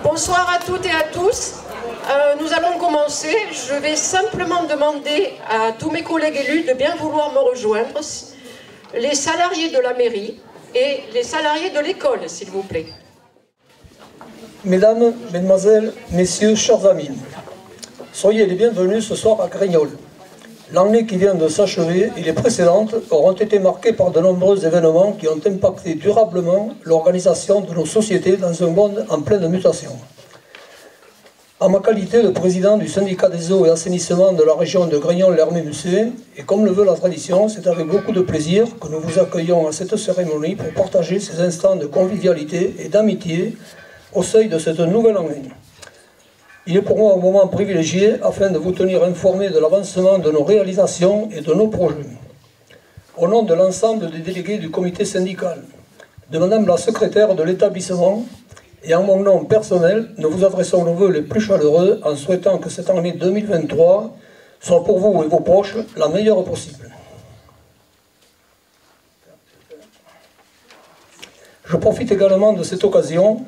Bonsoir à toutes et à tous. Nous allons commencer. Je vais simplement demander à tous mes collègues élus de bien vouloir me rejoindre, les salariés de la mairie et les salariés de l'école, s'il vous plaît. Mesdames, Mesdemoiselles, Messieurs, chers amis, soyez les bienvenus ce soir à Grignols. L'année qui vient de s'achever et les précédentes auront été marquées par de nombreux événements qui ont impacté durablement l'organisation de nos sociétés dans un monde en pleine mutation. En ma qualité de président du syndicat des eaux et assainissement de la région de Grignols-Lhermier-Mussé, et comme le veut la tradition, c'est avec beaucoup de plaisir que nous vous accueillons à cette cérémonie pour partager ces instants de convivialité et d'amitié au seuil de cette nouvelle année. Il est pour moi un moment privilégié afin de vous tenir informés de l'avancement de nos réalisations et de nos projets. Au nom de l'ensemble des délégués du comité syndical, de Madame la secrétaire de l'établissement et en mon nom personnel, nous vous adressons nos vœux les plus chaleureux en souhaitant que cette année 2023 soit pour vous et vos proches la meilleure possible. Je profite également de cette occasion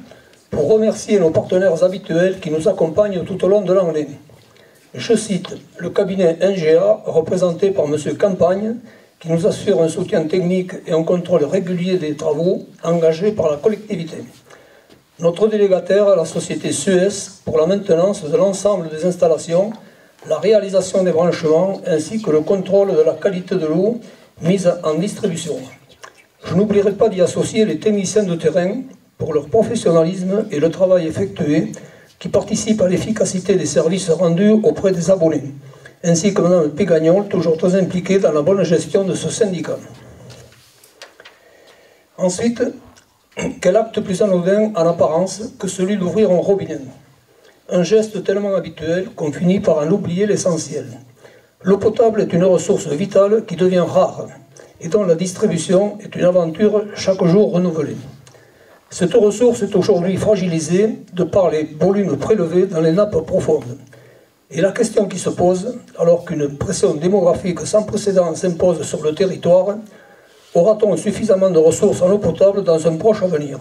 pour remercier nos partenaires habituels qui nous accompagnent tout au long de l'année. Je cite le cabinet NGA, représenté par M. Campagne, qui nous assure un soutien technique et un contrôle régulier des travaux engagés par la collectivité. Notre délégataire, la société Suez, pour la maintenance de l'ensemble des installations, la réalisation des branchements, ainsi que le contrôle de la qualité de l'eau mise en distribution. Je n'oublierai pas d'y associer les techniciens de terrain, pour leur professionnalisme et le travail effectué qui participent à l'efficacité des services rendus auprès des abonnés, ainsi que Mme Pégagnol, toujours très impliquée dans la bonne gestion de ce syndicat. Ensuite, quel acte plus anodin en apparence que celui d'ouvrir un robinet. Un geste tellement habituel qu'on finit par en oublier l'essentiel. L'eau potable est une ressource vitale qui devient rare et dont la distribution est une aventure chaque jour renouvelée. Cette ressource est aujourd'hui fragilisée de par les volumes prélevés dans les nappes profondes. Et la question qui se pose, alors qu'une pression démographique sans précédent s'impose sur le territoire, aura-t-on suffisamment de ressources en eau potable dans un proche avenir?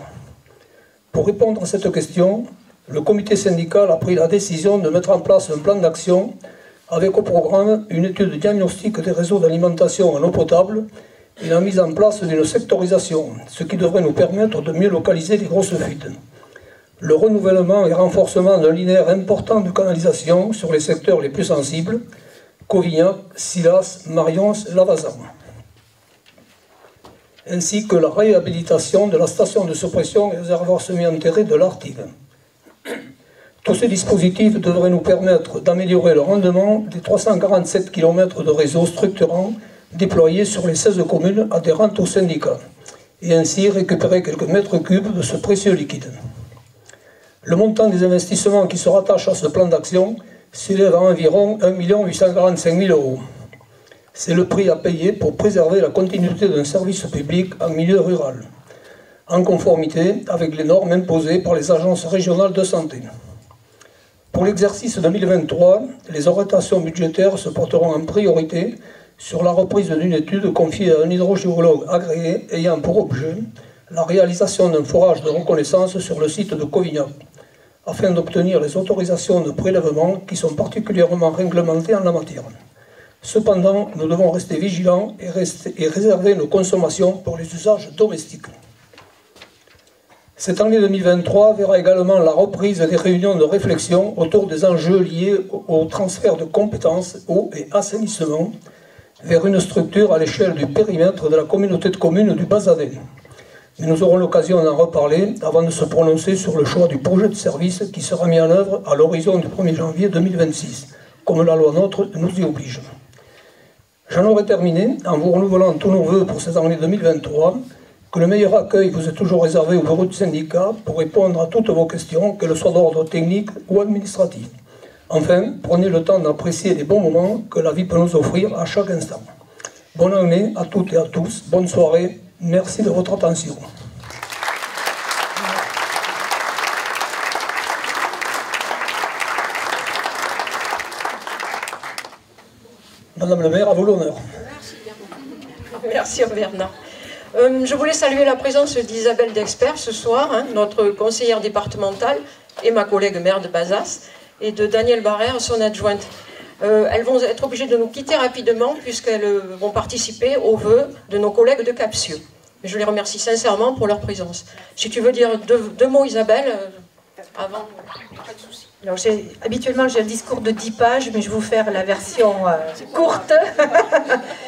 Pour répondre à cette question, le comité syndical a pris la décision de mettre en place un plan d'action avec au programme une étude diagnostique des réseaux d'alimentation en eau potable et la mise en place d'une sectorisation, ce qui devrait nous permettre de mieux localiser les grosses fuites. Le renouvellement et renforcement d'un linéaire important de canalisation sur les secteurs les plus sensibles, Covignac, Silas, Marions, Lavazan. Ainsi que la réhabilitation de la station de suppression et réservoir semi-enterré de l'Artigue. Tous ces dispositifs devraient nous permettre d'améliorer le rendement des 347 km de réseau structurant déployés sur les 16 communes adhérentes au syndicat, et ainsi récupérer quelques mètres cubes de ce précieux liquide. Le montant des investissements qui se rattachent à ce plan d'action s'élève à environ 1 845 000 €. C'est le prix à payer pour préserver la continuité d'un service public en milieu rural, en conformité avec les normes imposées par les agences régionales de santé. Pour l'exercice 2023, les orientations budgétaires se porteront en priorité sur la reprise d'une étude confiée à un hydrogéologue agréé ayant pour objet la réalisation d'un forage de reconnaissance sur le site de Covignac, afin d'obtenir les autorisations de prélèvement qui sont particulièrement réglementées en la matière. Cependant, nous devons rester vigilants et réserver nos consommations pour les usages domestiques. Cette année 2023 verra également la reprise des réunions de réflexion autour des enjeux liés au transfert de compétences eau et assainissement vers une structure à l'échelle du périmètre de la communauté de communes du Bas-Aven. Mais nous aurons l'occasion d'en reparler avant de se prononcer sur le choix du projet de service qui sera mis en œuvre à l'horizon du 1er janvier 2026, comme la loi NOTRe nous y oblige. J'en aurai terminé en vous renouvelant tous nos vœux pour cette année 2023, que le meilleur accueil vous est toujours réservé au bureau du syndicat pour répondre à toutes vos questions, qu'elles soient d'ordre technique ou administratif. Enfin, prenez le temps d'apprécier les bons moments que la vie peut nous offrir à chaque instant. Bonne année à toutes et à tous, bonne soirée, merci de votre attention. Madame le maire, à vous l'honneur. Merci Bernard. Je voulais saluer la présence d'Isabelle Dexpert ce soir, hein, notre conseillère départementale et ma collègue maire de Bazas, et de Daniel Barrère, son adjointe. Elles vont être obligées de nous quitter rapidement puisqu'elles vont participer aux vœux de nos collègues de Capsieux. Je les remercie sincèrement pour leur présence. Si tu veux dire deux mots, Isabelle, avant, pas de souci. Alors, habituellement, j'ai un discours de 10 pages, mais je vais vous faire la version courte.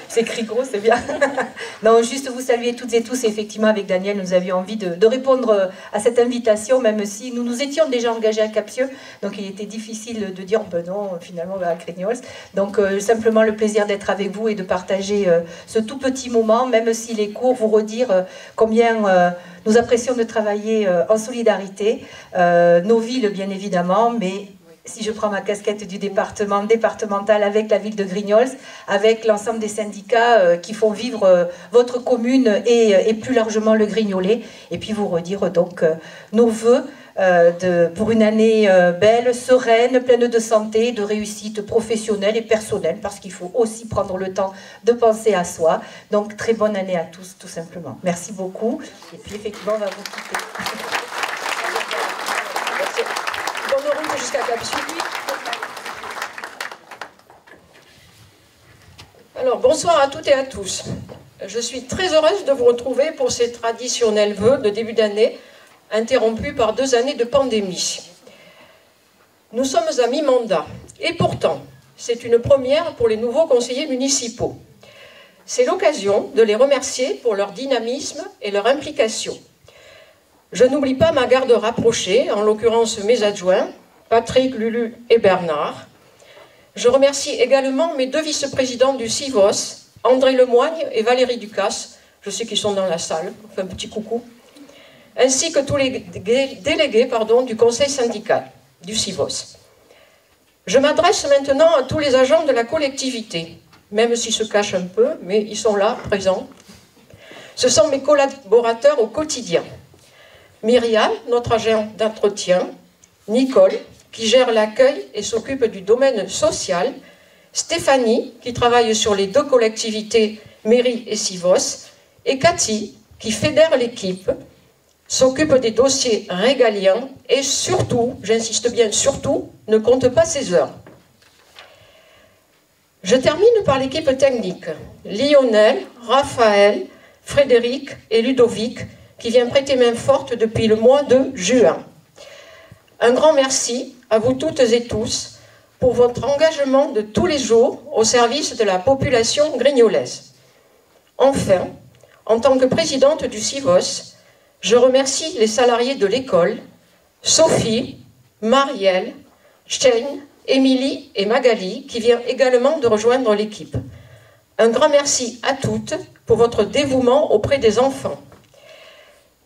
C'est écrit gros, c'est bien. Non, juste vous saluer toutes et tous. Et effectivement, avec Daniel, nous avions envie de répondre à cette invitation, même si nous nous étions déjà engagés à Capsieux. Donc, il était difficile de dire, ben non, finalement, on va à Grignols. Donc, simplement le plaisir d'être avec vous et de partager ce tout petit moment, même s'il est court, vous redire combien... nous apprécions de travailler en solidarité, nos villes bien évidemment, mais si je prends ma casquette du départemental avec la ville de Grignols, avec l'ensemble des syndicats qui font vivre votre commune et plus largement le Grignolais, et puis vous redire donc nos vœux pour une année belle, sereine, pleine de santé, de réussite professionnelle et personnelle, parce qu'il faut aussi prendre le temps de penser à soi. Donc très bonne année à tous, tout simplement. Merci beaucoup. Et puis effectivement, on va vous quitter. Bonne route jusqu'à Capsieux. Alors, bonsoir à toutes et à tous. Je suis très heureuse de vous retrouver pour ces traditionnels vœux de début d'année, interrompu par 2 années de pandémie. Nous sommes à mi-mandat, et pourtant, c'est une première pour les nouveaux conseillers municipaux. C'est l'occasion de les remercier pour leur dynamisme et leur implication. Je n'oublie pas ma garde rapprochée, en l'occurrence mes adjoints, Patrick, Lulu et Bernard. Je remercie également mes 2 vice-présidents du CIVOS, André Lemoigne et Valérie Ducasse, je sais qu'ils sont dans la salle, enfin un petit coucou, ainsi que tous les délégués du conseil syndical du CIVOS. Je m'adresse maintenant à tous les agents de la collectivité, même s'ils se cachent un peu, mais ils sont là, présents. Ce sont mes collaborateurs au quotidien. Myriam, notre agent d'entretien, Nicole, qui gère l'accueil et s'occupe du domaine social, Stéphanie, qui travaille sur les 2 collectivités, mairie et CIVOS, et Cathy, qui fédère l'équipe, s'occupe des dossiers régaliens et surtout, j'insiste bien surtout, ne compte pas ses heures. Je termine par l'équipe technique. Lionel, Raphaël, Frédéric et Ludovic, qui vient prêter main forte depuis le mois de juin. Un grand merci à vous toutes et tous pour votre engagement de tous les jours au service de la population grignolaise. Enfin, en tant que présidente du CIVOS, je remercie les salariés de l'école, Sophie, Marielle, Shane, Émilie et Magali, qui vient également de rejoindre l'équipe. Un grand merci à toutes pour votre dévouement auprès des enfants.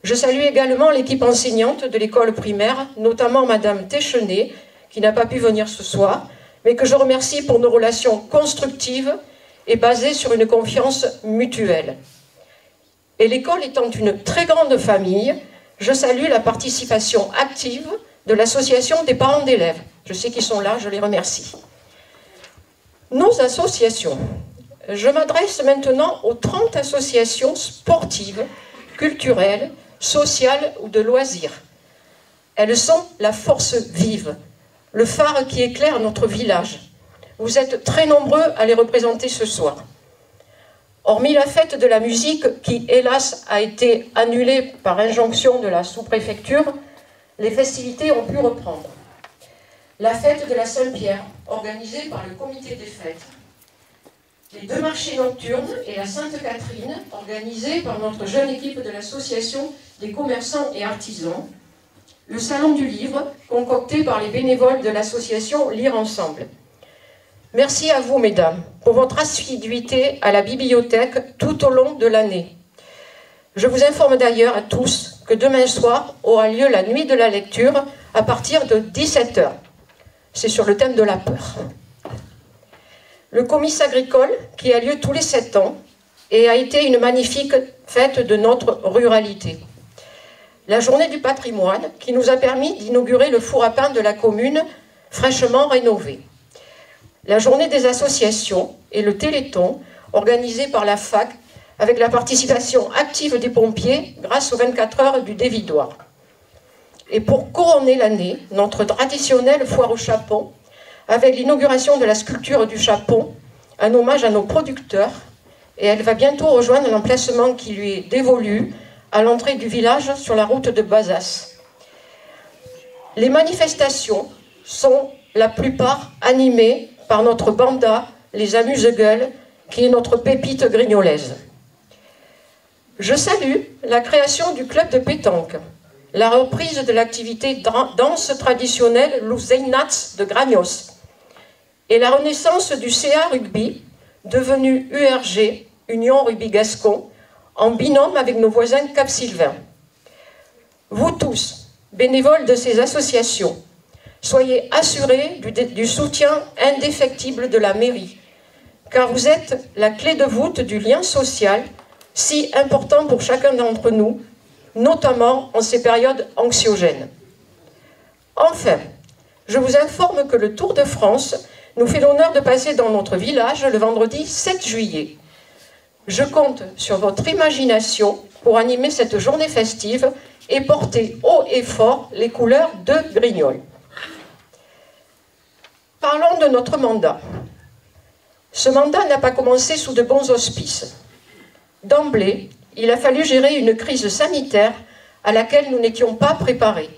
Je salue également l'équipe enseignante de l'école primaire, notamment Madame Téchenet, qui n'a pas pu venir ce soir, mais que je remercie pour nos relations constructives et basées sur une confiance mutuelle. Et l'école étant une très grande famille, je salue la participation active de l'association des parents d'élèves. Je sais qu'ils sont là, je les remercie. Nos associations. Je m'adresse maintenant aux 30 associations sportives, culturelles, sociales ou de loisirs. Elles sont la force vive, le phare qui éclaire notre village. Vous êtes très nombreux à les représenter ce soir. Hormis la fête de la musique qui, hélas, a été annulée par injonction de la sous-préfecture, les festivités ont pu reprendre. La fête de la Saint-Pierre, organisée par le comité des fêtes. Les 2 marchés nocturnes et la Sainte-Catherine, organisés par notre jeune équipe de l'association des commerçants et artisans. Le salon du livre, concocté par les bénévoles de l'association Lire Ensemble. Merci à vous, mesdames, pour votre assiduité à la bibliothèque tout au long de l'année. Je vous informe d'ailleurs à tous que demain soir aura lieu la nuit de la lecture à partir de 17 h. C'est sur le thème de la peur. Le comice agricole, qui a lieu tous les 7 ans, et a été une magnifique fête de notre ruralité. La journée du patrimoine, qui nous a permis d'inaugurer le four à pain de la commune, fraîchement rénové. La journée des associations, et le Téléthon, organisé par la FAC, avec la participation active des pompiers grâce aux 24 heures du dévidoir. Et pour couronner l'année, notre traditionnelle foire au chapon, avec l'inauguration de la sculpture du chapon, un hommage à nos producteurs, et elle va bientôt rejoindre l'emplacement qui lui est dévolu à l'entrée du village sur la route de Bazas. Les manifestations sont la plupart animées par notre banda, les Amuse-Gueules, qui est notre pépite grignolaise. Je salue la création du club de pétanque, la reprise de l'activité danse traditionnelle Louzeynats de Gragnos et la renaissance du CA Rugby, devenu URG, Union Rugby Gascon, en binôme avec nos voisins Cap-Sylvain. Vous tous, bénévoles de ces associations, soyez assurés du soutien indéfectible de la mairie, car vous êtes la clé de voûte du lien social si important pour chacun d'entre nous, notamment en ces périodes anxiogènes. Enfin, je vous informe que le Tour de France nous fait l'honneur de passer dans notre village le vendredi 7 juillet. Je compte sur votre imagination pour animer cette journée festive et porter haut et fort les couleurs de Grignols. Parlons de notre mandat. Ce mandat n'a pas commencé sous de bons auspices. D'emblée, il a fallu gérer une crise sanitaire à laquelle nous n'étions pas préparés.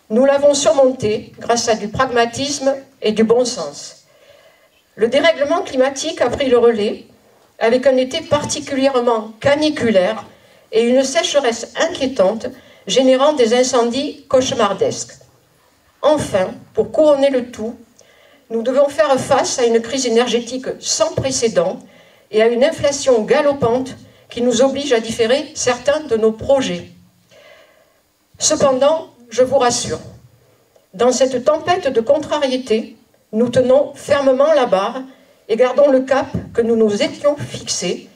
Nous l'avons surmontée grâce à du pragmatisme et du bon sens. Le dérèglement climatique a pris le relais, avec un été particulièrement caniculaire et une sécheresse inquiétante, générant des incendies cauchemardesques. Enfin, pour couronner le tout, nous devons faire face à une crise énergétique sans précédent et à une inflation galopante qui nous oblige à différer certains de nos projets. Cependant, je vous rassure, dans cette tempête de contrariété, nous tenons fermement la barre et gardons le cap que nous nous étions fixés,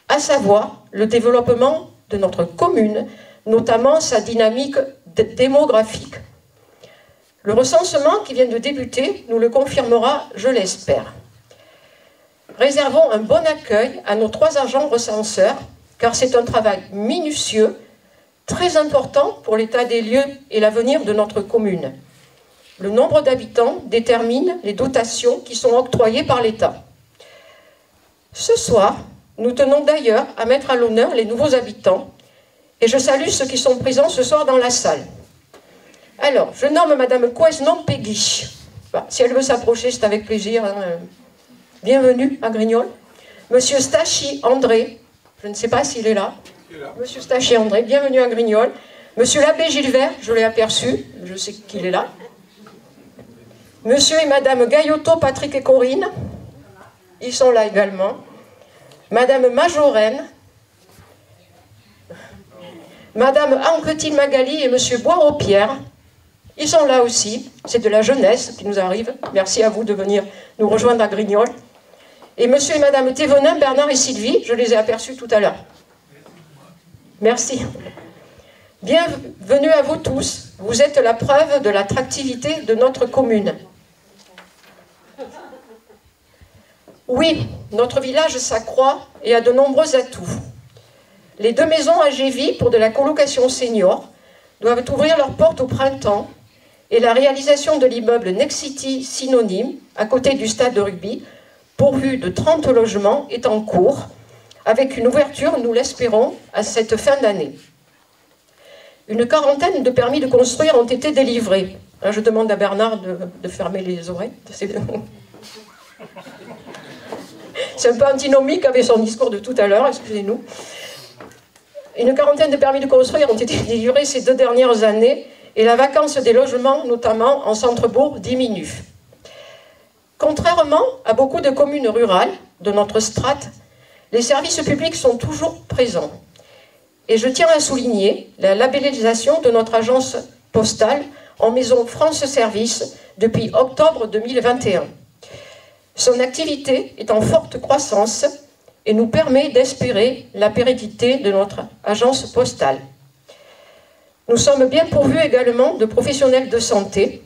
à savoir le développement de notre commune, notamment sa dynamique démographique. Le recensement qui vient de débuter nous le confirmera, je l'espère. Réservons un bon accueil à nos 3 agents recenseurs, car c'est un travail minutieux, très important pour l'état des lieux et l'avenir de notre commune. Le nombre d'habitants détermine les dotations qui sont octroyées par l'État. Ce soir, nous tenons d'ailleurs à mettre à l'honneur les nouveaux habitants, et je salue ceux qui sont présents ce soir dans la salle. Alors, je nomme Madame Coesnon Peggy. Bah, si elle veut s'approcher, c'est avec plaisir. Hein. Bienvenue à Grignols. Monsieur Stachi André, je ne sais pas s'il est là. Monsieur Stachi André, bienvenue à Grignols. Monsieur l'abbé Gilbert, je l'ai aperçu, je sais qu'il est là. Monsieur et Madame Gaillotto, Patrick et Corinne, ils sont là également. Madame Majorène, Madame Anquetil Magali et Monsieur Boireau-Pierre, ils sont là aussi. C'est de la jeunesse qui nous arrive. Merci à vous de venir nous rejoindre à Grignols. Et Monsieur et Madame Thévenin, Bernard et Sylvie, je les ai aperçus tout à l'heure. Merci. Bienvenue à vous tous. Vous êtes la preuve de l'attractivité de notre commune. Oui, notre village s'accroît et a de nombreux atouts. Les 2 maisons à Gévy pour de la colocation senior doivent ouvrir leurs portes au printemps et la réalisation de l'immeuble Nexity Synonyme, à côté du stade de rugby, pourvu de 30 logements, est en cours, avec une ouverture, nous l'espérons, à cette fin d'année. Une quarantaine de permis de construire ont été délivrés. Je demande à Bernard de fermer les oreilles. C'est un peu antinomique avec son discours de tout à l'heure, excusez-nous. Une quarantaine de permis de construire ont été délivrés ces 2 dernières années et la vacance des logements, notamment en centre-bourg, diminue. Contrairement à beaucoup de communes rurales de notre strate, les services publics sont toujours présents. Et je tiens à souligner la labellisation de notre agence postale en maison France Service depuis octobre 2021. Son activité est en forte croissance et nous permet d'espérer la pérennité de notre agence postale. Nous sommes bien pourvus également de professionnels de santé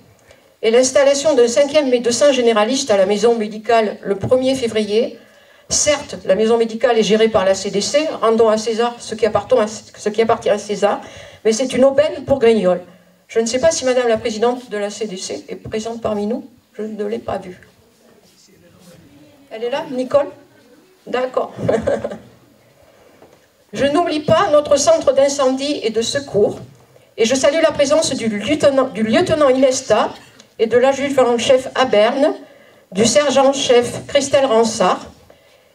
et l'installation d'un 5e médecin généraliste à la maison médicale le 1er février. Certes, la maison médicale est gérée par la CDC, rendons à César ce qui appartient à César, mais c'est une aubaine pour Grignols. Je ne sais pas si Madame la Présidente de la CDC est présente parmi nous, je ne l'ai pas vue. Elle est là, Nicole? D'accord. Je n'oublie pas notre centre d'incendie et de secours, et je salue la présence du lieutenant Inesta et de l'adjudant-chef à Berne, du sergent-chef Christelle Ransard,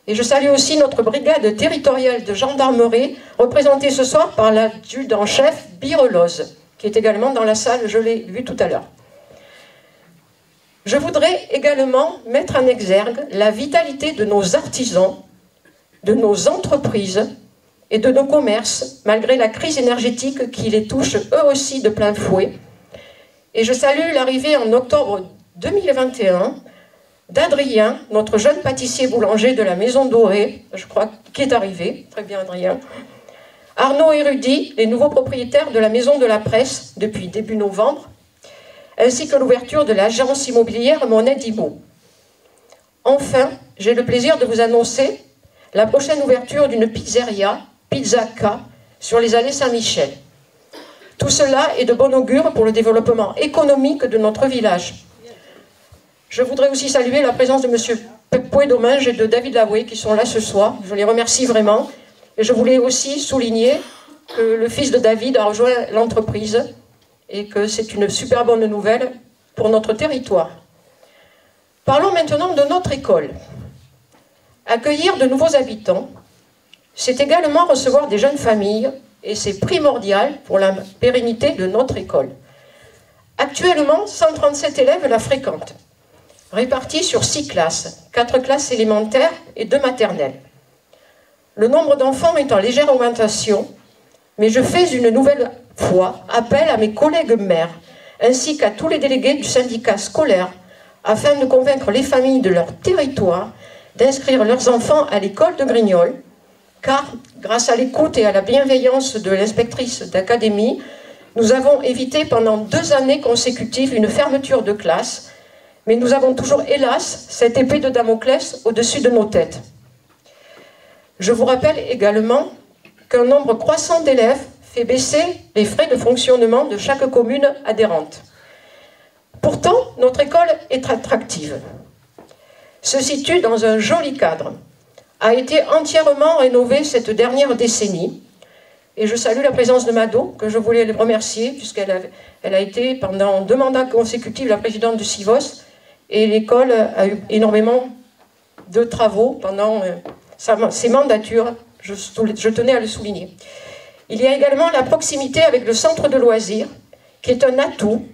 et je salue aussi notre brigade territoriale de gendarmerie, représentée ce soir par l'adjudant-chef Bireloz, qui est également dans la salle, je l'ai vu tout à l'heure. Je voudrais également mettre en exergue la vitalité de nos artisans, de nos entreprises et de nos commerces, malgré la crise énergétique qui les touche eux aussi de plein fouet. Et je salue l'arrivée en octobre 2021 d'Adrien, notre jeune pâtissier boulanger de la Maison Dorée, je crois, qui est arrivé. Très bien, Adrien. Arnaud et Rudy, les nouveaux propriétaires de la Maison de la Presse depuis début novembre, ainsi que l'ouverture de l'agence immobilière Monet Dimo. Enfin, j'ai le plaisir de vous annoncer la prochaine ouverture d'une pizzeria, Pizza K, sur les allées Saint-Michel. Tout cela est de bon augure pour le développement économique de notre village. Je voudrais aussi saluer la présence de M. Pouet-Domingue et de David Lavoué qui sont là ce soir. Je les remercie vraiment. Et je voulais aussi souligner que le fils de David a rejoint l'entreprise et que c'est une super bonne nouvelle pour notre territoire. Parlons maintenant de notre école. Accueillir de nouveaux habitants, c'est également recevoir des jeunes familles et c'est primordial pour la pérennité de notre école. Actuellement, 137 élèves la fréquentent, répartis sur 6 classes, 4 classes élémentaires et 2 maternelles. Le nombre d'enfants est en légère augmentation, mais je fais une nouvelle fois appel à mes collègues maires, ainsi qu'à tous les délégués du syndicat scolaire, afin de convaincre les familles de leur territoire d'inscrire leurs enfants à l'école de Grignols, car, grâce à l'écoute et à la bienveillance de l'inspectrice d'académie, nous avons évité pendant 2 années consécutives une fermeture de classe, mais nous avons toujours, hélas, cette épée de Damoclès au-dessus de nos têtes. Je vous rappelle également qu'un nombre croissant d'élèves fait baisser les frais de fonctionnement de chaque commune adhérente. Pourtant, notre école est attractive. Se situe dans un joli cadre, a été entièrement rénovée cette dernière décennie, et je salue la présence de Mado, que je voulais remercier, puisqu'elle a été pendant 2 mandats consécutifs la présidente de Sivos, et l'école a eu énormément de travaux pendant ses mandatures, je tenais à le souligner. Il y a également la proximité avec le centre de loisirs, qui est un atout,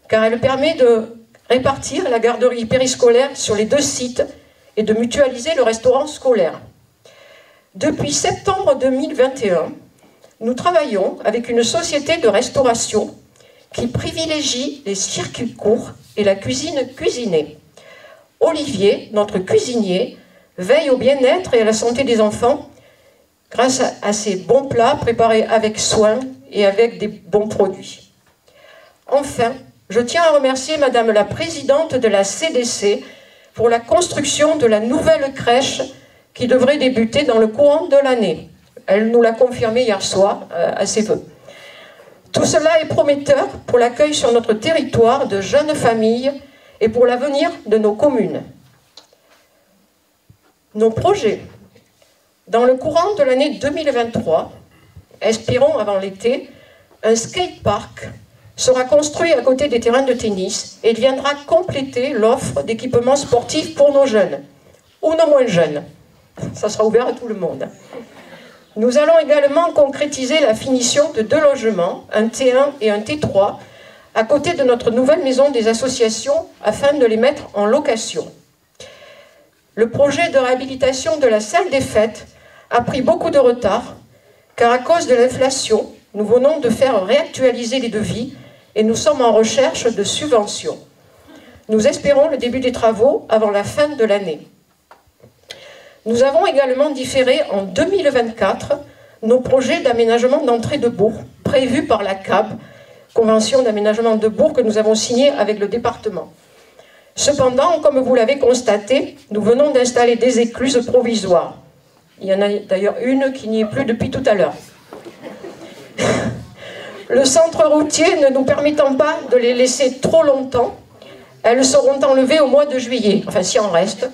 car elle permet de répartir la garderie périscolaire sur les 2 sites et de mutualiser le restaurant scolaire. Depuis septembre 2021, nous travaillons avec une société de restauration qui privilégie les circuits courts et la cuisine cuisinée. Olivier, notre cuisinier, veille au bien-être et à la santé des enfants grâce à ses bons plats préparés avec soin et avec des bons produits. Enfin, je tiens à remercier Madame la Présidente de la CDC pour la construction de la nouvelle crèche qui devrait débuter dans le courant de l'année. Elle nous l'a confirmé hier soir à ses vœux. Tout cela est prometteur pour l'accueil sur notre territoire de jeunes familles et pour l'avenir de nos communes. Nos projets. Dans le courant de l'année 2023, espérons avant l'été, un skatepark sera construit à côté des terrains de tennis et il viendra compléter l'offre d'équipements sportifs pour nos jeunes, ou nos moins jeunes. Ça sera ouvert à tout le monde. Nous allons également concrétiser la finition de 2 logements, un T1 et un T3, à côté de notre nouvelle maison des associations afin de les mettre en location. Le projet de réhabilitation de la salle des fêtes a pris beaucoup de retard, car à cause de l'inflation, nous venons de faire réactualiser les devis et nous sommes en recherche de subventions. Nous espérons le début des travaux avant la fin de l'année. Nous avons également différé en 2024 nos projets d'aménagement d'entrée de bourg prévus par la CAB convention d'aménagement de bourg que nous avons signée avec le département. Cependant, comme vous l'avez constaté, nous venons d'installer des écluses provisoires. Il y en a d'ailleurs une qui n'y est plus depuis tout à l'heure. Le centre routier ne nous permettant pas de les laisser trop longtemps, elles seront enlevées au mois de juillet, enfin s'il en reste.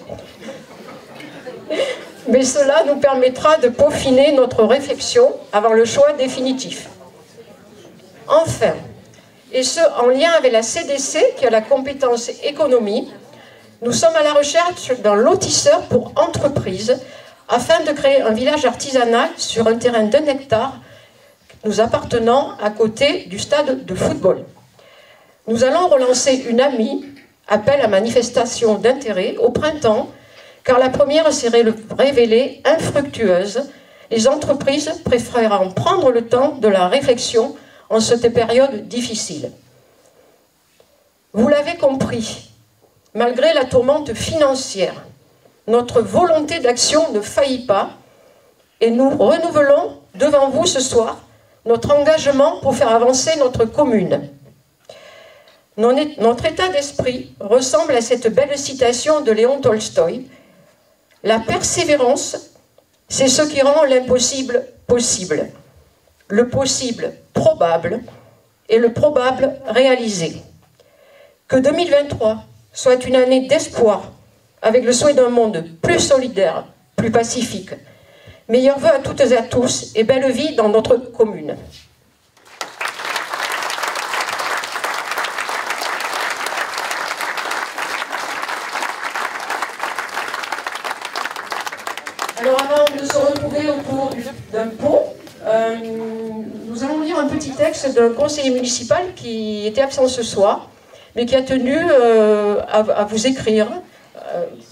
Mais cela nous permettra de peaufiner notre réflexion avant le choix définitif. Enfin, et ce en lien avec la CDC qui a la compétence économie, nous sommes à la recherche d'un lotisseur pour entreprises afin de créer un village artisanal sur un terrain d'1 hectare nous appartenant à côté du stade de football. Nous allons relancer une amie, appel à manifestation d'intérêt, au printemps, car la première s'est révélée infructueuse, les entreprises préférant prendre le temps de la réflexion en cette période difficile. Vous l'avez compris, malgré la tourmente financière, notre volonté d'action ne faillit pas et nous renouvelons devant vous ce soir notre engagement pour faire avancer notre commune. Notre état d'esprit ressemble à cette belle citation de Léon Tolstoï. La persévérance, c'est ce qui rend l'impossible possible, le possible probable et le probable réalisé. Que 2023 soit une année d'espoir avec le souhait d'un monde plus solidaire, plus pacifique. Meilleurs vœux à toutes et à tous et belle vie dans notre commune. Alors avant de se retrouver autour d'un pot, nous allons lire un petit texte d'un conseiller municipal qui était absent ce soir, mais qui a tenu à vous écrire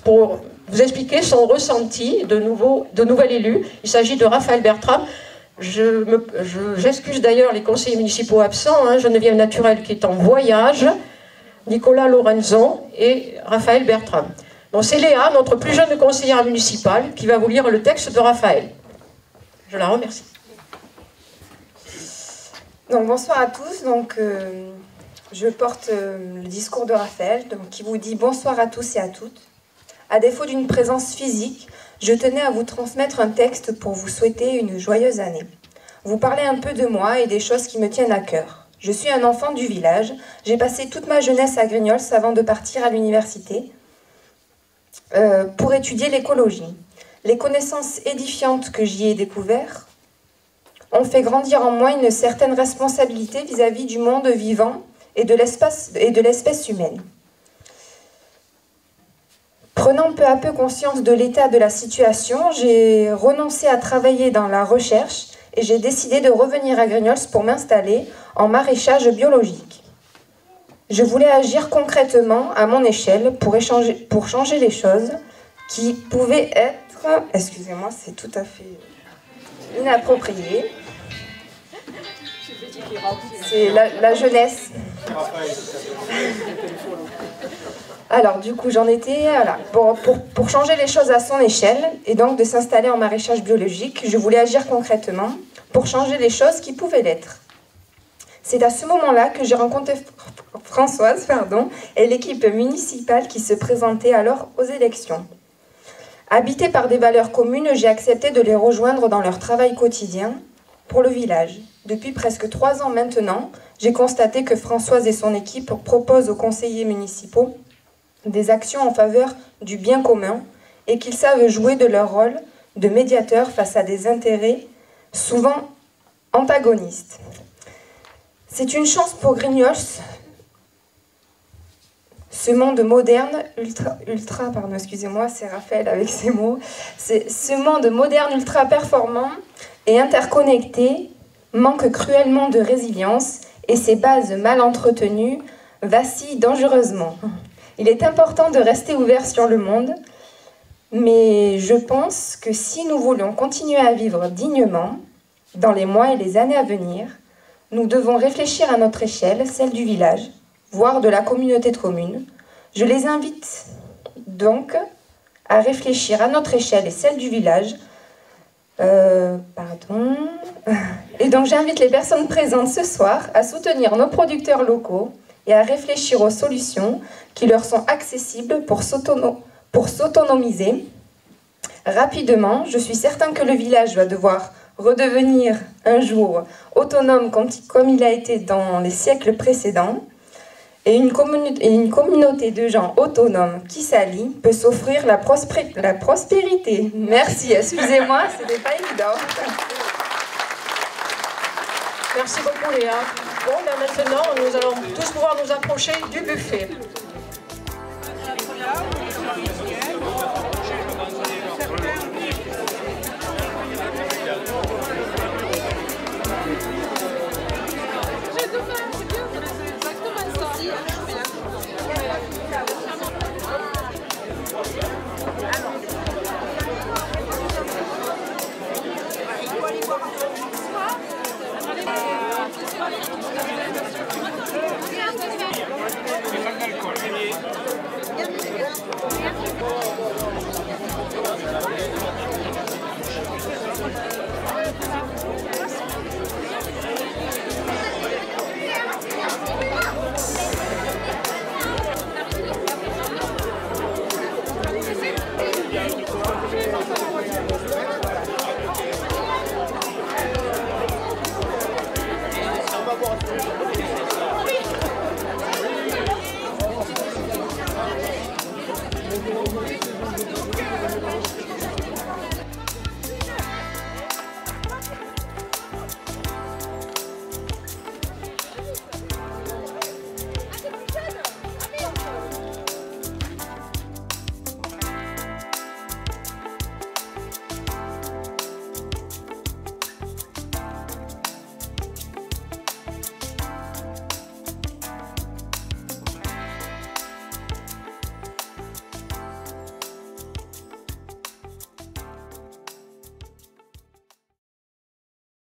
pour vous expliquer son ressenti de nouvel élu. Il s'agit de Raphaël Bertram. J'excuse d'ailleurs les conseillers municipaux absents, hein, Geneviève Naturel qui est en voyage, Nicolas Lorenzon et Raphaël Bertram. Donc c'est Léa, notre plus jeune conseillère municipale, qui va vous lire le texte de Raphaël. Je la remercie. Donc bonsoir à tous. Je porte le discours de Raphaël, qui vous dit bonsoir à tous et à toutes. À défaut d'une présence physique, je tenais à vous transmettre un texte pour vous souhaiter une joyeuse année. Vous parler un peu de moi et des choses qui me tiennent à cœur. Je suis un enfant du village. J'ai passé toute ma jeunesse à Grignols avant de partir à l'université pour étudier l'écologie. Les connaissances édifiantes que j'y ai découvertes ont fait grandir en moi une certaine responsabilité vis-à-vis du monde vivant et de l'espèce humaine. Prenant peu à peu conscience de l'état de la situation, j'ai renoncé à travailler dans la recherche et j'ai décidé de revenir à Grignols pour m'installer en maraîchage biologique. Je voulais agir concrètement à mon échelle pour changer les choses qui pouvaient être... Excusez-moi, c'est tout à fait inapproprié. C'est la jeunesse. Alors du coup j'en étais voilà, pour changer les choses à son échelle et donc de s'installer en maraîchage biologique, je voulais agir concrètement pour changer les choses qui pouvaient l'être. C'est à ce moment-là que j'ai rencontré Françoise et l'équipe municipale qui se présentait alors aux élections. Habitée par des valeurs communes, j'ai accepté de les rejoindre dans leur travail quotidien pour le village. Depuis presque 3 ans maintenant, j'ai constaté que Françoise et son équipe proposent aux conseillers municipaux des actions en faveur du bien commun et qu'ils savent jouer de leur rôle de médiateur face à des intérêts souvent antagonistes. C'est une chance pour Grignols, ce monde moderne, excusez-moi, c'est Raphaël avec ses mots, ce monde moderne ultra performant et interconnecté manque cruellement de résilience et ses bases mal entretenues vacillent dangereusement. Il est important de rester ouvert sur le monde, mais je pense que si nous voulons continuer à vivre dignement, dans les mois et les années à venir, nous devons réfléchir à notre échelle, celle du village, voire de la communauté de communes. Je les invite donc à réfléchir à notre échelle et celle du village, Pardon. Et donc j'invite les personnes présentes ce soir à soutenir nos producteurs locaux et à réfléchir aux solutions qui leur sont accessibles pour s'autonomiser. Rapidement, je suis certain que le village va devoir redevenir un jour autonome comme il a été dans les siècles précédents. Et une communauté de gens autonomes qui s'allient peut s'offrir la prospérité. Merci, excusez-moi, c'était pas évident. Merci beaucoup Léa. Bon, ben maintenant, nous allons tous pouvoir nous approcher du buffet.